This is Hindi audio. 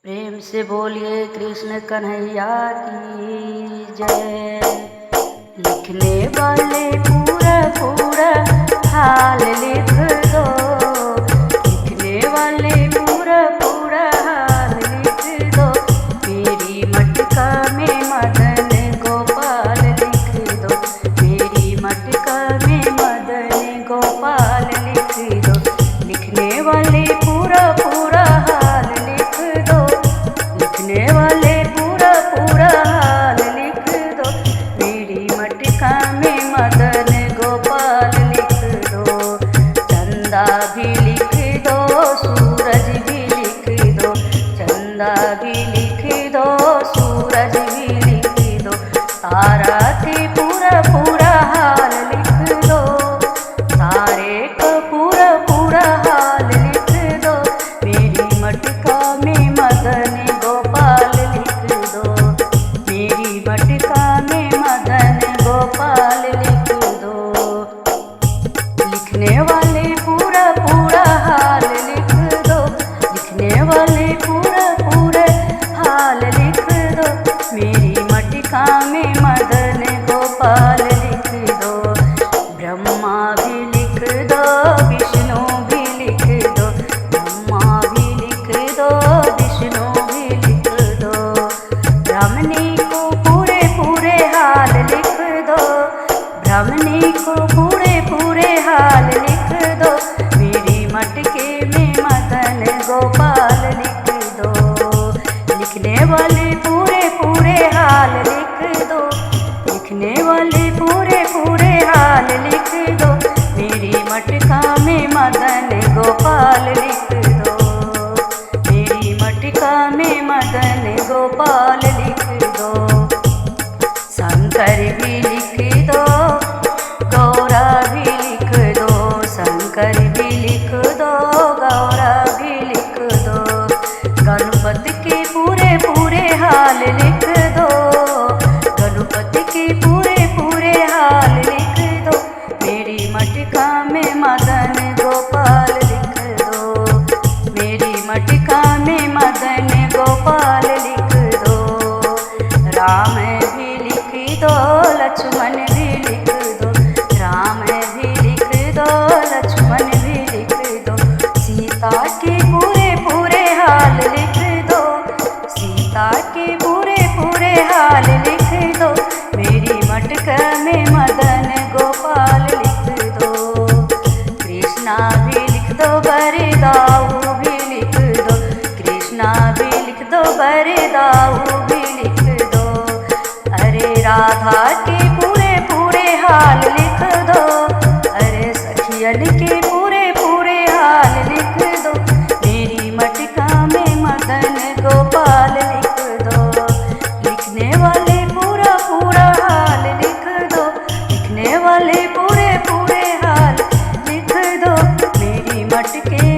प्रेम से बोलिए कृष्ण कन्हैया की जय। लिखने वाले पूरा पूरा हाल लिख दो, लिखने वाले पूरा पूरा हाल लिख दो। मेरी मटका में मदन गोपाल लिख दो, मेरी मटका में मदन गोपाल लिख दो। लिखने वाले पूरा पूरा हाल लिख दो, लिखने वाले पूरा पूरा हाल लिख दो। मेरी मटका में मदन गोपाल लिख दो। चंदा भी लिख दो, सूरज भी लिख दो, चंदा भी लिख दो, सूरज भी लिख दो। तारा के पूरा पूरा हाल लिख दो, तारे का पूरा पूरा हाल लिख दो। मेरी मटका में मदन गोपाल लिख दो, मेरी मटका में मदन गोपाल लिख दो। लिखने वाले पूरा पूरा हाल लिख दो, लिखने वाले पूरा पूरा हाल लिख दो। मेरी मटका में मदन गोपाल लिख दो। ब्रह्मा भी लिख दो, विष्णु भी लिख दो, ब्रह्मा भी लिख दो, विष्णु भी लिख दो। ब्राह्मणी को पूरे पूरे हाल लिख दो, ब्राह्मणी को पूरे पूरे हाल लिख दो। मेरी मटके में मदन गोपाल लिख दो। लिखने वाले पूरे पूरे हाल लिख दो, लिखने वाले पूरे पूरे हाल लिख दो। मेरी मटका में मदन गोपाल लिख दो, मेरी मटका में मदन गोपाल लिख दो। शंकर भी लिख दो, गौरा भी लिख दो, शंकर भी लिख दो, गौरा भी लिख दो। गणपति के पूरे पूरे हाल लिख दो, गणपति के पूरे पूरे हाल लिख दो। मेरी मटका में मदन गोपाल लिख दो, मेरी मटका में मदन गोपाल लिख दो। राम भी लिख दो, लक्ष्मण भी लिख दो, राम भी लिख दो, लक्ष्मण भी लिख दो। सीता के पूरे पूरे हाल लिख दो, सीता के पूरे पूरे हाल लिख दो। मेरी मटका में मदन गोपाल लिख दो। कृष्णा भी लिख दो, बरदाऊ भी लिख दो, कृष्णा भी लिख दो, बरदाऊ भी लिख दो। अरे राधा के पूरे पूरे हाल लिख दो, अरे सखियन के पूरे पूरे हाल लिख दो। मेरी मटका में मदन गोपाल लिख दो। लिखने वाले पूरा पूरा हाल लिख दो, लिखने वाले पूरे पूरे हाल लिख दो। मेरी मटके